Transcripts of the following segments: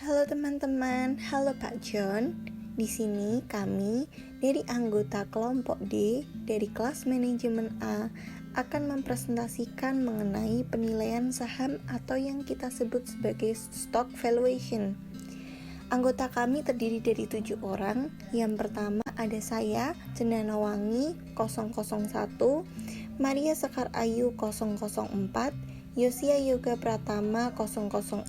Halo teman-teman, halo Pak John. Di sini kami dari anggota kelompok D dari kelas manajemen A akan mempresentasikan mengenai penilaian saham atau yang kita sebut sebagai stock valuation. Anggota kami terdiri dari 7 orang. Yang pertama ada saya, Cendana Wangi 001, Maria Sekar Ayu 004, Yosia Yoga Pratama 006,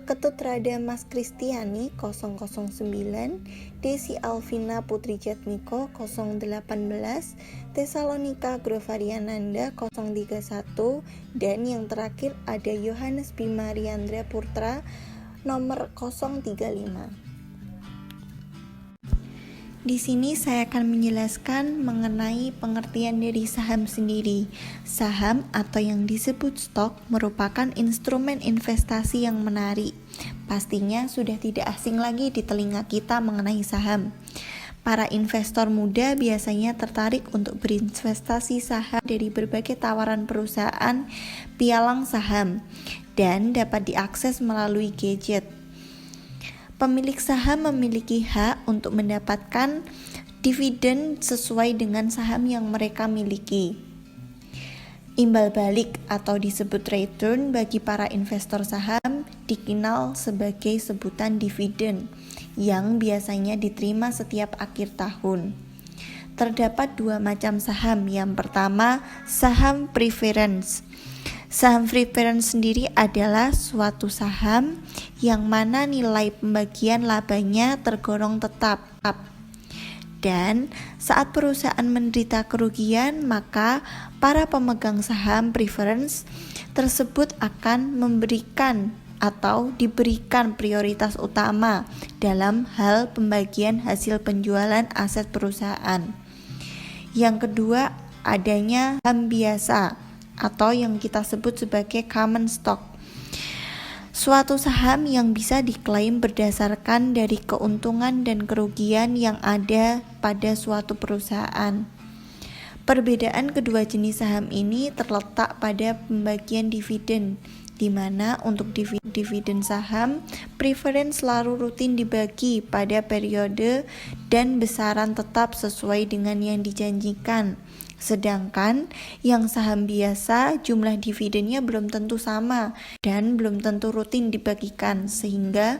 Ketut Rada Mas Kristiani 009, Desi Alvina Putri Jatmiko 018, Tesalonika Grovariananda 031, dan yang terakhir ada Yohanes Bima Riandra Putra nomor 035. Di sini saya akan menjelaskan mengenai pengertian dari saham sendiri. Saham atau yang disebut stok merupakan instrumen investasi yang menarik. Pastinya sudah tidak asing lagi di telinga kita mengenai saham. Para investor muda biasanya tertarik untuk berinvestasi saham dari berbagai tawaran perusahaan pialang saham dan dapat diakses melalui gadget. Pemilik saham memiliki hak untuk mendapatkan dividen sesuai dengan saham yang mereka miliki. Imbal balik atau disebut return bagi para investor saham dikenal sebagai sebutan dividen yang biasanya diterima setiap akhir tahun. Terdapat dua macam saham. Yang pertama, saham preference. Saham preference sendiri adalah suatu saham yang mana nilai pembagian labanya tergolong tetap. Dan saat perusahaan menderita kerugian, maka para pemegang saham preference tersebut akan memberikan atau diberikan prioritas utama dalam hal pembagian hasil penjualan aset perusahaan. Yang kedua, adanya saham biasa atau yang kita sebut sebagai common stock. Suatu saham yang bisa diklaim berdasarkan dari keuntungan dan kerugian yang ada pada suatu perusahaan. Perbedaan kedua jenis saham ini terletak pada pembagian dividen, di mana untuk dividen saham preference selalu rutin dibagi pada periode dan besaran tetap sesuai dengan yang dijanjikan. Sedangkan yang saham biasa jumlah dividennya belum tentu sama dan belum tentu rutin dibagikan, sehingga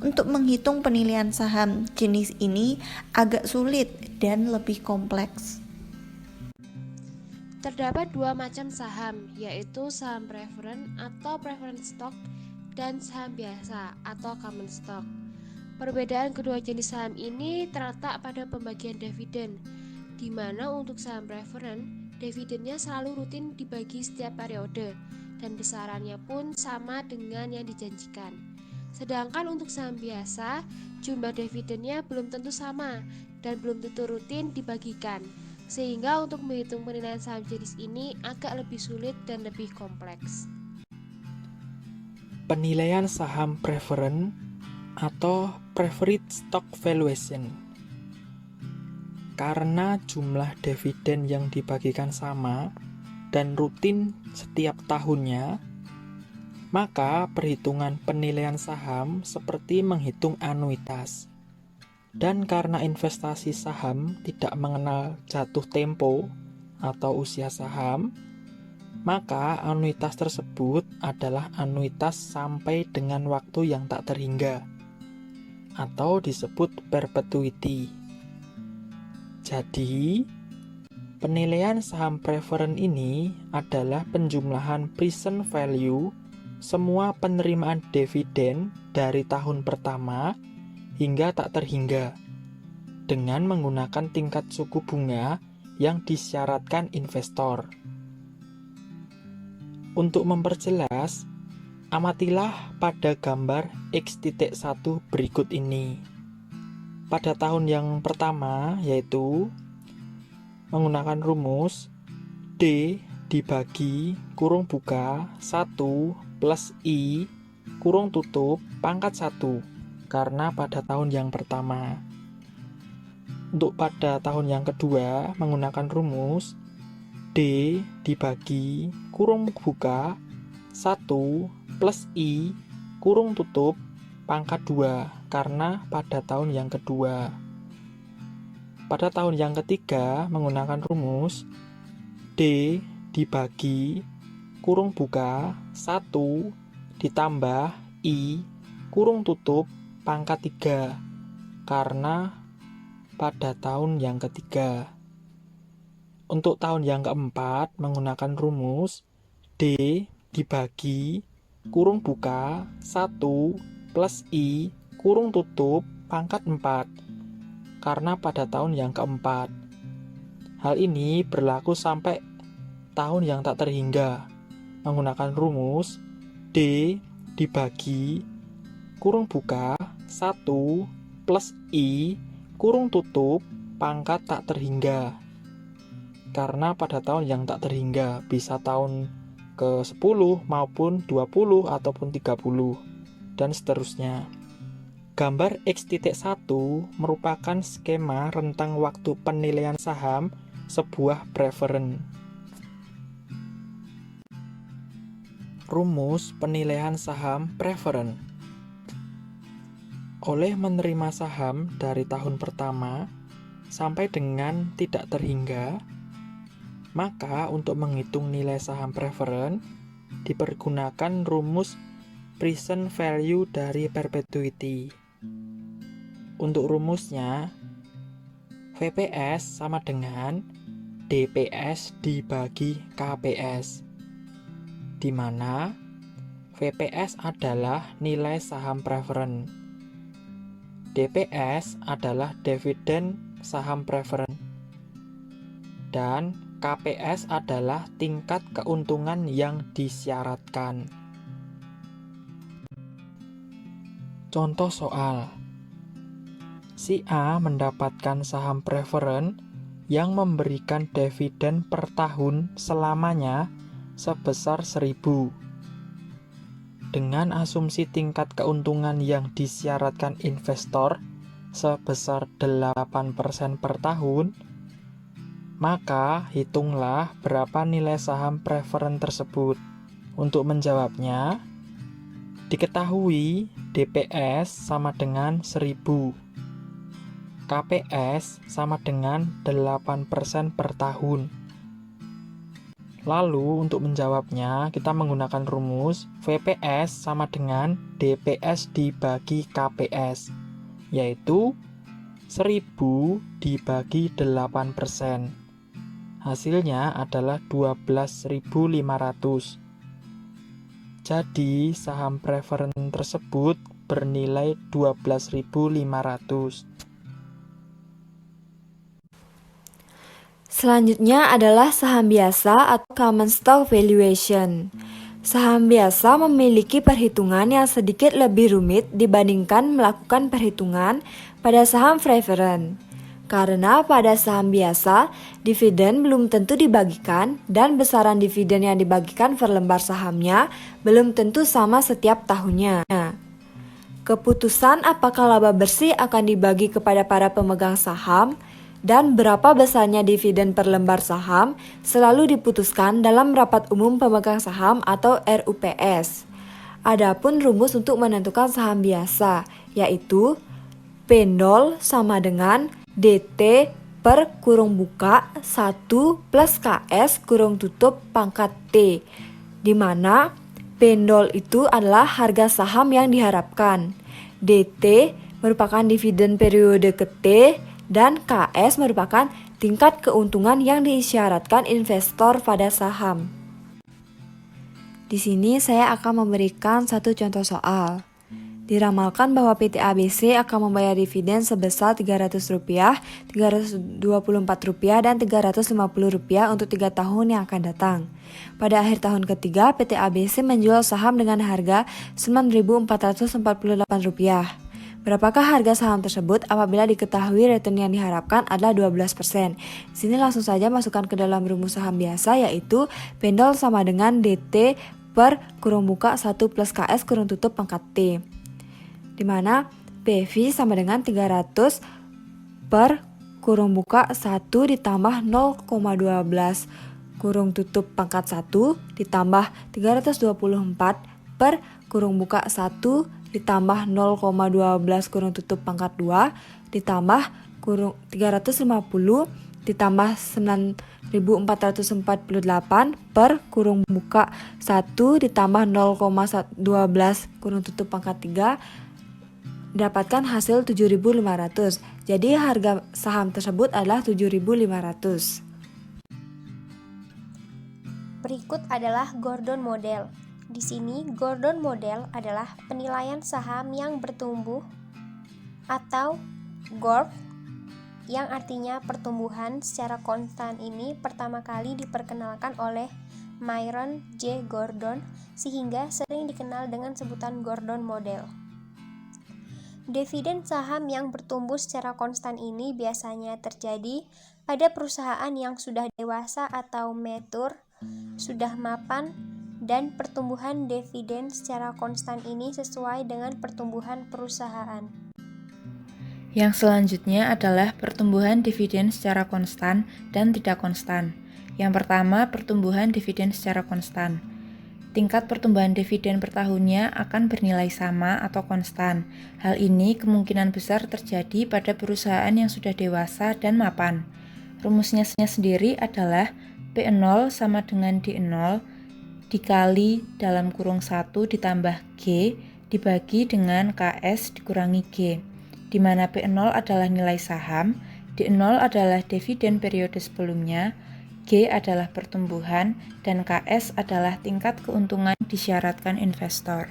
untuk menghitung penilaian saham jenis ini agak sulit dan lebih kompleks. Terdapat dua macam saham, yaitu saham preference atau preference stock dan saham biasa atau common stock. Perbedaan kedua jenis saham ini terletak pada pembagian dividen, di mana untuk saham preference, dividennya selalu rutin dibagi setiap periode dan besarannya pun sama dengan yang dijanjikan. Sedangkan untuk saham biasa, jumlah dividennya belum tentu sama dan belum tentu rutin dibagikan, sehingga untuk menghitung penilaian saham jenis ini agak lebih sulit dan lebih kompleks. Penilaian saham preference atau preferred stock valuation. Karena jumlah dividen yang dibagikan sama dan rutin setiap tahunnya, maka perhitungan penilaian saham seperti menghitung anuitas. Dan karena investasi saham tidak mengenal jatuh tempo atau usia saham, maka anuitas tersebut adalah anuitas sampai dengan waktu yang tak terhingga atau disebut perpetuity. Jadi, penilaian saham preference ini adalah penjumlahan present value semua penerimaan dividen dari tahun pertama hingga tak terhingga dengan menggunakan tingkat suku bunga yang disyaratkan investor. Untuk memperjelas, amatilah pada gambar X.1 berikut ini. Pada tahun yang pertama, yaitu menggunakan rumus D dibagi kurung buka 1 plus I kurung tutup pangkat 1, karena pada tahun yang pertama. Untuk pada tahun yang kedua, menggunakan rumus D dibagi kurung buka 1 plus I kurung tutup pangkat 2 karena pada tahun yang kedua. Pada tahun yang ketiga menggunakan rumus D dibagi kurung buka 1 ditambah I kurung tutup pangkat 3 karena pada tahun yang ketiga. Untuk tahun yang keempat menggunakan rumus D dibagi kurung buka 1 plus I kurung tutup pangkat 4 karena pada tahun yang keempat. Hal ini berlaku sampai tahun yang tak terhingga menggunakan rumus D dibagi kurung buka 1 plus I kurung tutup pangkat tak terhingga karena pada tahun yang tak terhingga bisa tahun ke-10 maupun 20 ataupun 30 dan seterusnya. Gambar X.1 merupakan skema rentang waktu penilaian saham sebuah preferen. Rumus penilaian saham preferen. Oleh menerima saham dari tahun pertama sampai dengan tidak terhingga, maka untuk menghitung nilai saham preferen dipergunakan rumus present value dari perpetuity. Untuk rumusnya, VPS sama dengan DPS dibagi KPS, di mana VPS adalah nilai saham preferen, DPS adalah dividen saham preferen, dan KPS adalah tingkat keuntungan yang disyaratkan. Contoh soal. Si A mendapatkan saham preferen yang memberikan dividen per tahun selamanya sebesar 1.000. Dengan asumsi tingkat keuntungan yang disyaratkan investor sebesar 8% per tahun, maka hitunglah berapa nilai saham preferen tersebut. Untuk menjawabnya, diketahui DPS sama dengan 1.000, KPS sama dengan 8% per tahun. Lalu untuk menjawabnya kita menggunakan rumus VPS sama dengan DPS dibagi KPS, yaitu 1.000 dibagi 8%. Hasilnya adalah 12.500. Jadi saham preferen tersebut bernilai 12.500. Selanjutnya adalah saham biasa atau common stock valuation. Saham biasa memiliki perhitungan yang sedikit lebih rumit dibandingkan melakukan perhitungan pada saham preferen. Karena pada saham biasa, dividen belum tentu dibagikan dan besaran dividen yang dibagikan per lembar sahamnya belum tentu sama setiap tahunnya. Keputusan apakah laba bersih akan dibagi kepada para pemegang saham dan berapa besarnya dividen per lembar saham selalu diputuskan dalam rapat umum pemegang saham atau RUPS. Adapun rumus untuk menentukan saham biasa yaitu P0 sama dengan DT per kurung buka 1 plus KS kurung tutup pangkat T, di mana P0 itu adalah harga saham yang diharapkan, DT merupakan dividen periode ke-T, dan KS merupakan tingkat keuntungan yang diisyaratkan investor pada saham. Di sini saya akan memberikan satu contoh soal. Diramalkan bahwa PT ABC akan membayar dividen sebesar Rp300, Rp324, dan Rp350 untuk 3 tahun yang akan datang. Pada akhir tahun ketiga, PT ABC menjual saham dengan harga Rp9.448. Berapakah harga saham tersebut apabila diketahui return yang diharapkan adalah 12%? Di sini langsung saja masukkan ke dalam rumus saham biasa yaitu P0 sama dengan DT per kurung buka 1 plus KS kurung tutup pangkat T. Di mana PV sama dengan 300 per kurung buka 1 ditambah 0,12 kurung tutup pangkat 1 ditambah 324 per kurung buka 1 ditambah 0,12 kurung tutup pangkat 2 ditambah 350 ditambah 9.448 per kurung buka 1 ditambah 0,12 kurung tutup pangkat 3 dapatkan hasil 7.500. Jadi harga saham tersebut adalah 7.500. Berikut adalah Gordon Model. Di sini Gordon Model adalah penilaian saham yang bertumbuh atau growth, yang artinya pertumbuhan secara konstan. Ini pertama kali diperkenalkan oleh Myron J. Gordon sehingga sering dikenal dengan sebutan Gordon Model. Dividen saham yang bertumbuh secara konstan ini biasanya terjadi pada perusahaan yang sudah dewasa atau mature, sudah mapan, dan pertumbuhan dividen secara konstan ini sesuai dengan pertumbuhan perusahaan. Yang selanjutnya adalah pertumbuhan dividen secara konstan dan tidak konstan. Yang pertama, pertumbuhan dividen secara konstan. Tingkat pertumbuhan dividen per tahunnya akan bernilai sama atau konstan. Hal ini kemungkinan besar terjadi pada perusahaan yang sudah dewasa dan mapan. Rumusnya sendiri adalah P0 sama dengan D0 dikali dalam kurung 1 ditambah G dibagi dengan KS dikurangi G, di mana P0 adalah nilai saham, D0 adalah dividen periode sebelumnya, G adalah pertumbuhan, dan KS adalah tingkat keuntungan disyaratkan investor.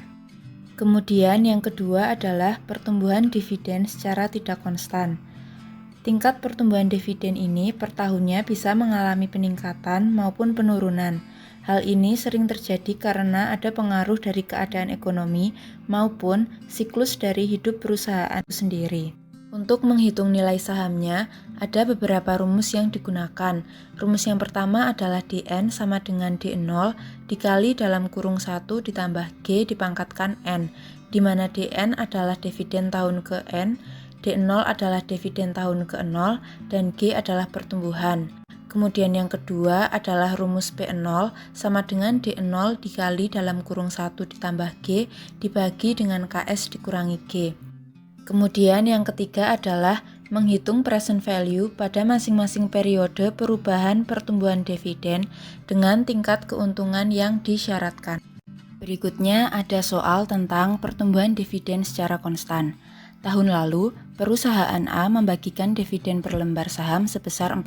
Kemudian yang kedua adalah pertumbuhan dividen secara tidak konstan. Tingkat pertumbuhan dividen ini per tahunnya bisa mengalami peningkatan maupun penurunan. Hal ini sering terjadi karena ada pengaruh dari keadaan ekonomi maupun siklus dari hidup perusahaan itu sendiri. Untuk menghitung nilai sahamnya, ada beberapa rumus yang digunakan. Rumus yang pertama adalah DN sama dengan D0 dikali dalam kurung 1 ditambah G dipangkatkan N, di mana DN adalah dividen tahun ke N, D0 adalah dividen tahun ke 0, dan G adalah pertumbuhan. Kemudian yang kedua adalah rumus P0 sama dengan D0 dikali dalam kurung 1 ditambah G dibagi dengan KS dikurangi G. Kemudian yang ketiga adalah menghitung present value pada masing-masing periode perubahan pertumbuhan dividen dengan tingkat keuntungan yang disyaratkan. Berikutnya ada soal tentang pertumbuhan dividen secara konstan. Tahun lalu, perusahaan A membagikan dividen per lembar saham sebesar $4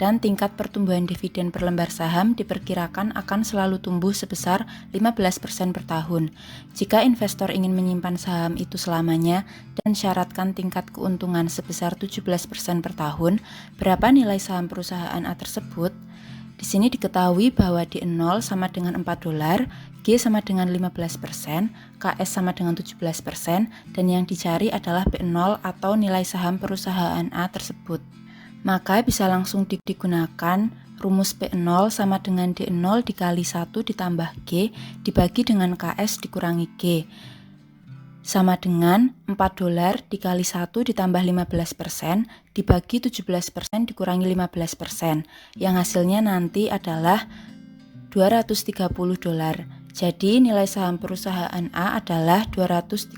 dan tingkat pertumbuhan dividen per lembar saham diperkirakan akan selalu tumbuh sebesar 15% per tahun. Jika investor ingin menyimpan saham itu selamanya dan syaratkan tingkat keuntungan sebesar 17% per tahun, berapa nilai saham perusahaan A tersebut? Di sini diketahui bahwa D0 sama dengan $4, G sama dengan 15%, KS sama dengan 17%, dan yang dicari adalah P0 atau nilai saham perusahaan A tersebut. Maka bisa langsung digunakan rumus P0 sama dengan D0 dikali 1 ditambah G dibagi dengan KS dikurangi G, sama dengan $4 dikali 1 ditambah 15% dibagi 17% dikurangi 15%, yang hasilnya nanti adalah $230. Jadi nilai saham perusahaan A adalah $230.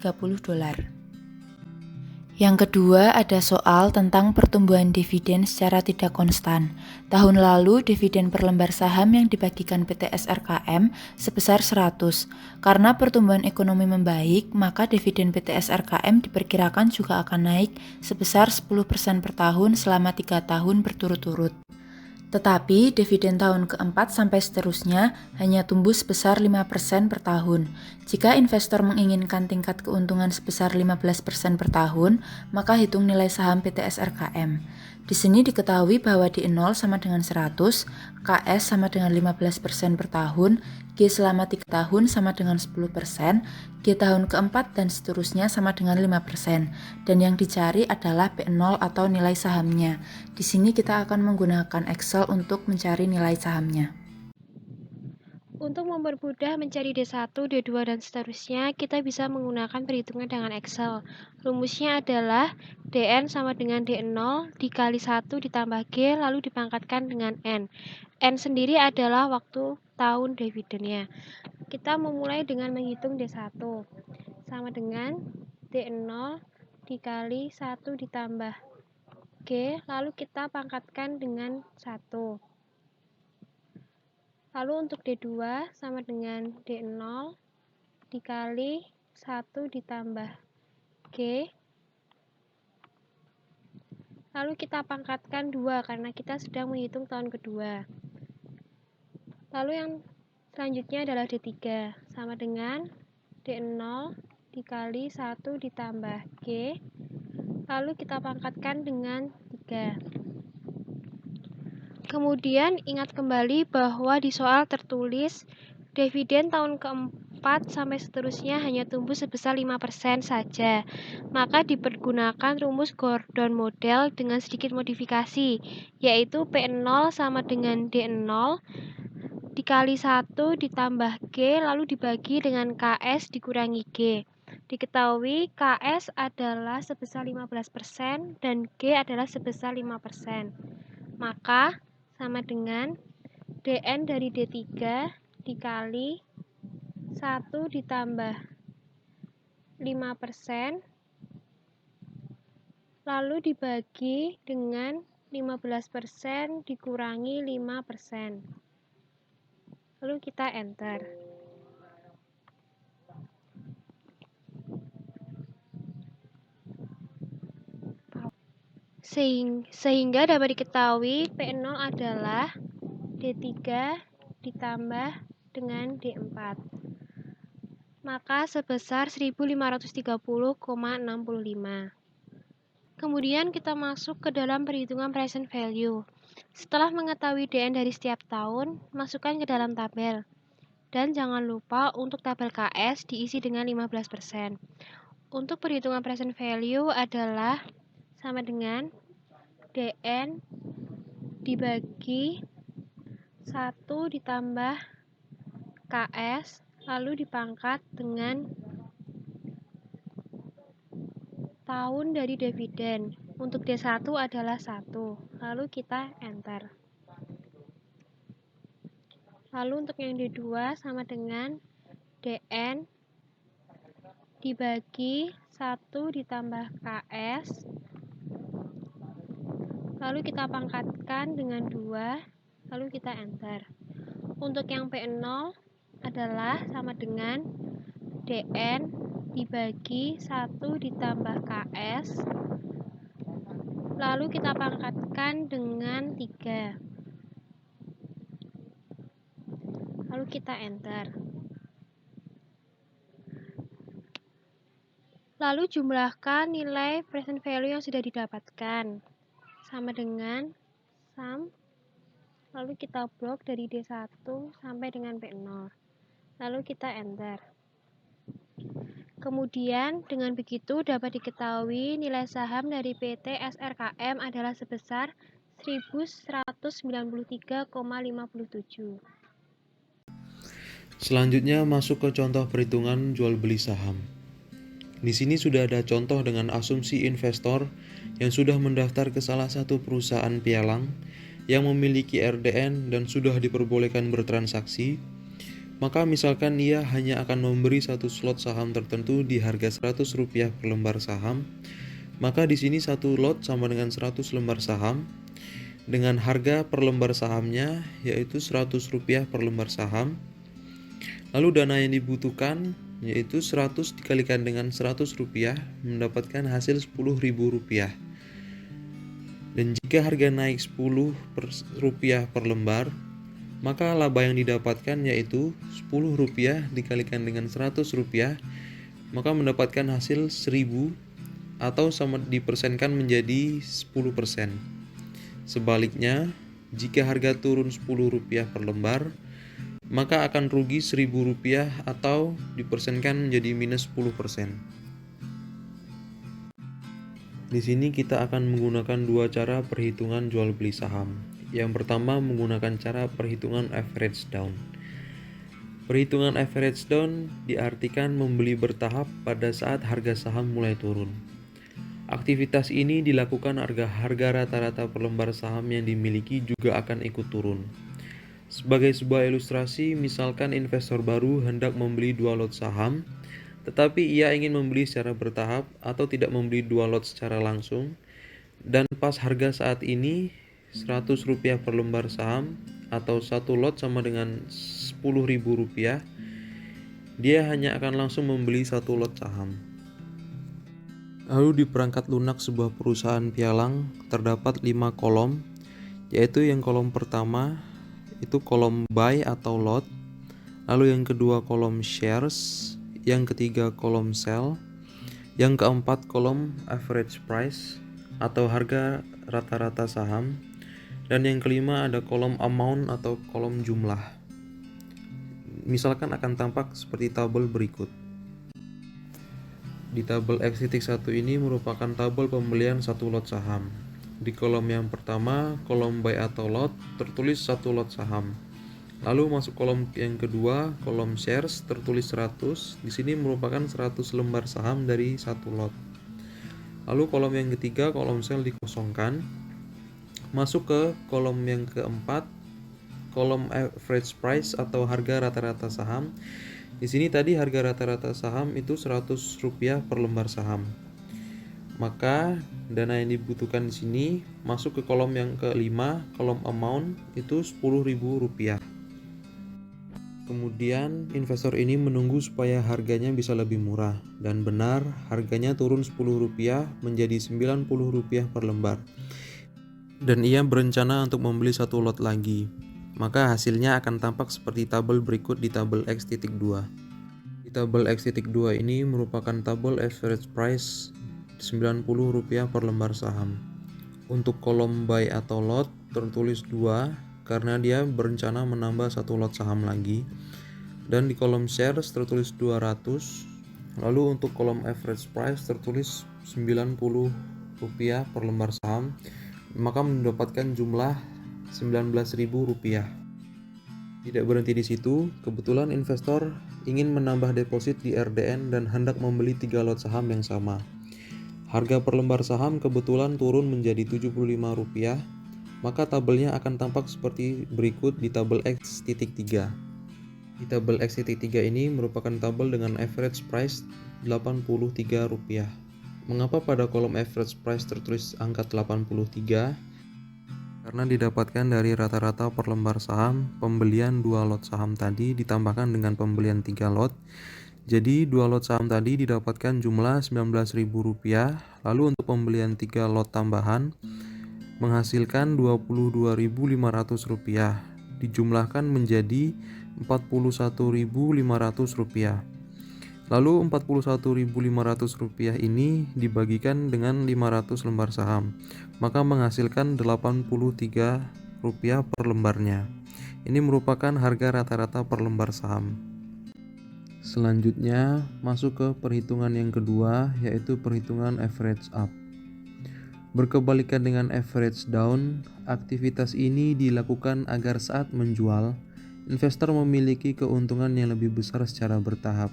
Yang kedua ada soal tentang pertumbuhan dividen secara tidak konstan. Tahun lalu dividen per lembar saham yang dibagikan PT SRKM sebesar 100. Karena pertumbuhan ekonomi membaik, maka dividen PT SRKM diperkirakan juga akan naik sebesar 10% per tahun selama 3 tahun berturut-turut. Tetapi dividen tahun keempat sampai seterusnya hanya tumbuh sebesar 5% per tahun. Jika investor menginginkan tingkat keuntungan sebesar 15% per tahun, maka hitung nilai saham PT SRKM. Di sini diketahui bahwa D0 sama dengan 100, KS sama dengan 15% per tahun, G selama 3 tahun sama dengan 10%, G tahun keempat dan seterusnya sama dengan 5%. Dan yang dicari adalah P0 atau nilai sahamnya. Di sini kita akan menggunakan Excel untuk mencari nilai sahamnya. Untuk mempermudah mencari D1, D2, dan seterusnya, kita bisa menggunakan perhitungan dengan Excel. Rumusnya adalah DN sama dengan D0 dikali 1 ditambah G lalu dipangkatkan dengan N. N sendiri adalah waktu tahun dividennya. Kita memulai dengan menghitung D1. sama dengan D0 dikali 1 ditambah G, lalu kita pangkatkan dengan 1. Lalu untuk D2 sama dengan D0 dikali 1 ditambah G, lalu kita pangkatkan 2 karena kita sedang menghitung tahun kedua. Lalu yang selanjutnya adalah D3 sama dengan D0 dikali 1 ditambah G, lalu kita pangkatkan dengan 3. Kemudian ingat kembali bahwa di soal tertulis dividen tahun keempat sampai seterusnya hanya tumbuh sebesar 5% saja. Maka dipergunakan rumus Gordon model dengan sedikit modifikasi, yaitu P0 sama dengan D0 dikali 1 ditambah G lalu dibagi dengan KS dikurangi G. Diketahui KS adalah sebesar 15% dan G adalah sebesar 5%. Maka sama dengan DN dari D3 dikali 1 ditambah 5% lalu dibagi dengan 15% dikurangi 5%. Lalu kita enter. Sehingga dapat diketahui P0 adalah D3 ditambah dengan D4. Maka sebesar 1530,65. Kemudian kita masuk ke dalam perhitungan present value. Setelah mengetahui DN dari setiap tahun, masukkan ke dalam tabel. Dan jangan lupa untuk tabel KS diisi dengan 15%. Untuk perhitungan present value adalah sama dengan DN dibagi 1 ditambah KS, lalu dipangkat dengan tahun dari dividen. Untuk D1 adalah 1, lalu kita enter. Lalu untuk yang D2 sama dengan DN dibagi 1 ditambah KS, lalu kita pangkatkan dengan 2, lalu kita enter. Untuk yang P0 adalah sama dengan DN dibagi 1 ditambah KS, lalu kita pangkatkan dengan 3. Lalu kita enter. Lalu jumlahkan nilai present value yang sudah didapatkan. Sama dengan sum, lalu kita blok dari D1 sampai dengan P0. Lalu kita enter. Kemudian dengan begitu dapat diketahui nilai saham dari PT SRKM adalah sebesar 1193,57. Selanjutnya masuk ke contoh perhitungan jual beli saham. Di sini sudah ada contoh dengan asumsi investor yang sudah mendaftar ke salah satu perusahaan pialang yang memiliki RDN dan sudah diperbolehkan bertransaksi. Maka misalkan ia hanya akan memberi satu slot saham tertentu di harga Rp100 per lembar saham, maka di sini satu lot sama dengan 100 lembar saham dengan harga per lembar sahamnya yaitu Rp100 per lembar saham. Lalu dana yang dibutuhkan yaitu 100 dikalikan dengan Rp100 mendapatkan hasil Rp10.000. Dan jika harga naik Rp10 per lembar, maka laba yang didapatkan yaitu Rp10 dikalikan dengan Rp100, maka mendapatkan hasil 1.000 atau sama dipersenkan menjadi 10%. Sebaliknya, jika harga turun Rp10 per lembar, maka akan rugi Rp1.000 atau dipersenkan menjadi minus 10%. Di sini kita akan menggunakan dua cara perhitungan jual beli saham. Yang pertama menggunakan cara perhitungan average down. Perhitungan average down diartikan membeli bertahap pada saat harga saham mulai turun. Aktivitas ini dilakukan harga rata-rata per lembar saham yang dimiliki juga akan ikut turun. Sebagai sebuah ilustrasi, misalkan investor baru hendak membeli 2 lot saham tetapi ia ingin membeli secara bertahap atau tidak membeli 2 lot secara langsung, dan pas harga saat ini Rp100 per lembar saham atau 1 lot sama dengan Rp10.000, dia hanya akan langsung membeli 1 lot saham. Lalu di perangkat lunak sebuah perusahaan pialang terdapat 5 kolom, yaitu yang kolom pertama itu kolom buy atau lot, lalu yang kedua kolom shares, yang ketiga kolom sell, yang keempat kolom average price atau harga rata-rata saham, dan yang kelima ada kolom amount atau kolom jumlah. Misalkan akan tampak seperti tabel berikut. Di tabel X-1 ini merupakan tabel pembelian 1 lot saham. Di kolom yang pertama, kolom buy atau lot, tertulis 1 lot saham. Lalu masuk kolom yang kedua, kolom shares, tertulis 100. Di sini merupakan 100 lembar saham dari 1 lot. Lalu kolom yang ketiga, kolom sell dikosongkan. Masuk ke kolom yang keempat, kolom average price atau harga rata-rata saham. Di sini tadi harga rata-rata saham itu Rp100 per lembar saham. Maka dana yang dibutuhkan di sini masuk ke kolom yang kelima, kolom amount itu Rp10.000. Kemudian investor ini menunggu supaya harganya bisa lebih murah, dan benar harganya turun Rp10 menjadi Rp90 per lembar. Dan ia berencana untuk membeli 1 lot lagi. Maka hasilnya akan tampak seperti tabel berikut di tabel X.2. Di tabel X.2 ini merupakan tabel average price Rp90 per lembar saham. Untuk kolom buy atau lot tertulis 2 karena dia berencana menambah 1 lot saham lagi. Dan di kolom shares tertulis 200. Lalu untuk kolom average price tertulis Rp90 per lembar saham, maka mendapatkan jumlah Rp19.000. Tidak berhenti di situ, kebetulan investor ingin menambah deposit di RDN dan hendak membeli 3 lot saham yang sama. Harga per lembar saham kebetulan turun menjadi Rp75, maka tabelnya akan tampak seperti berikut di tabel X.3. Di tabel X.3 ini merupakan tabel dengan average price Rp83. Mengapa pada kolom average price tertulis angka 83? Karena didapatkan dari rata-rata per lembar saham, pembelian 2 lot saham tadi ditambahkan dengan pembelian 3 lot. Jadi 2 lot saham tadi didapatkan jumlah Rp19.000, lalu untuk pembelian 3 lot tambahan menghasilkan Rp22.500, dijumlahkan menjadi Rp41.500. Lalu Rp41.500 ini dibagikan dengan 500 lembar saham, maka menghasilkan Rp83 per lembarnya. Ini merupakan harga rata-rata per lembar saham. Selanjutnya masuk ke perhitungan yang kedua, yaitu perhitungan average up. Berkebalikan dengan average down, aktivitas ini dilakukan agar saat menjual, investor memiliki keuntungan yang lebih besar secara bertahap.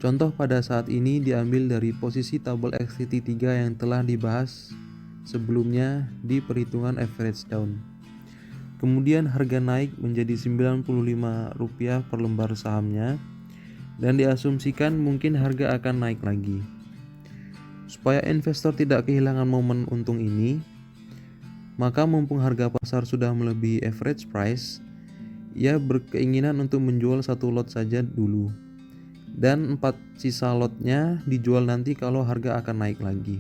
Contoh pada saat ini diambil dari posisi tabel X.3 yang telah dibahas sebelumnya di perhitungan average down. Kemudian harga naik menjadi Rp95 per lembar sahamnya, dan diasumsikan mungkin harga akan naik lagi. Supaya investor tidak kehilangan momen untung ini, maka mumpung harga pasar sudah melebihi average price, ia berkeinginan untuk menjual 1 lot saja dulu, dan 4 sisa lotnya dijual nanti kalau harga akan naik lagi.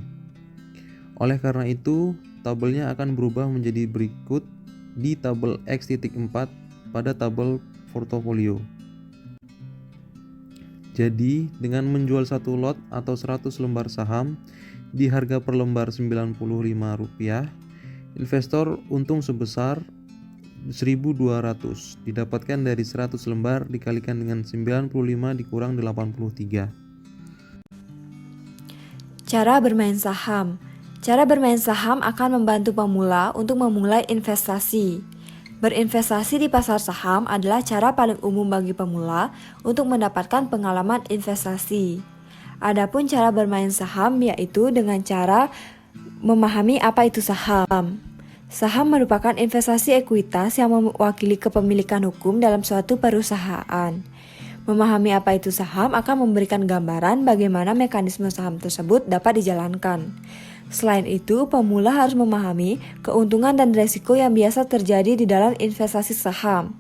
Oleh karena itu, tabelnya akan berubah menjadi berikut di tabel X.4 pada tabel portofolio. Jadi, dengan menjual 1 lot atau 100 lembar saham di harga per lembar Rp95, investor untung sebesar 1.200 didapatkan dari 100 lembar dikalikan dengan 95 dikurang 83. Cara bermain saham. Cara bermain saham akan membantu pemula untuk memulai investasi. Berinvestasi di pasar saham adalah cara paling umum bagi pemula untuk mendapatkan pengalaman investasi. Adapun cara bermain saham yaitu dengan cara memahami apa itu saham. Saham merupakan investasi ekuitas yang mewakili kepemilikan hukum dalam suatu perusahaan. Memahami apa itu saham akan memberikan gambaran bagaimana mekanisme saham tersebut dapat dijalankan. Selain itu, pemula harus memahami keuntungan dan risiko yang biasa terjadi di dalam investasi saham.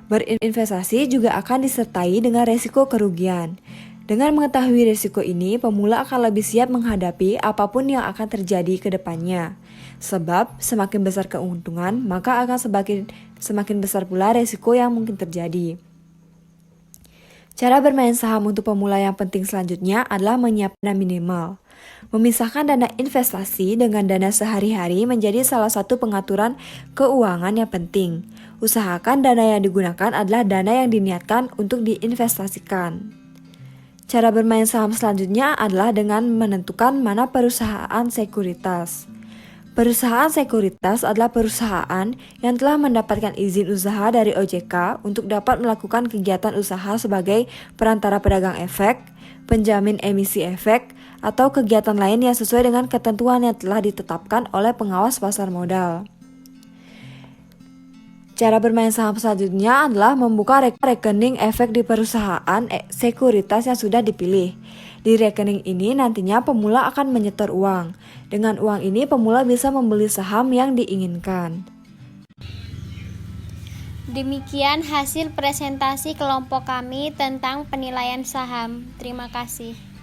Berinvestasi juga akan disertai dengan risiko kerugian. Dengan mengetahui risiko ini, pemula akan lebih siap menghadapi apapun yang akan terjadi ke depannya. Sebab, semakin besar keuntungan, maka akan semakin besar pula risiko yang mungkin terjadi. Cara bermain saham untuk pemula yang penting selanjutnya adalah menyiapkan dana minimal. Memisahkan dana investasi dengan dana sehari-hari menjadi salah satu pengaturan keuangan yang penting. Usahakan dana yang digunakan adalah dana yang diniatkan untuk diinvestasikan. Cara bermain saham selanjutnya adalah dengan menentukan mana perusahaan sekuritas. Perusahaan sekuritas adalah perusahaan yang telah mendapatkan izin usaha dari OJK untuk dapat melakukan kegiatan usaha sebagai perantara pedagang efek, penjamin emisi efek, atau kegiatan lain yang sesuai dengan ketentuan yang telah ditetapkan oleh pengawas pasar modal. Cara bermain saham selanjutnya adalah membuka rekening efek di perusahaan sekuritas yang sudah dipilih. Di rekening ini nantinya pemula akan menyetor uang. Dengan uang ini pemula bisa membeli saham yang diinginkan. Demikian hasil presentasi kelompok kami tentang penilaian saham. Terima kasih.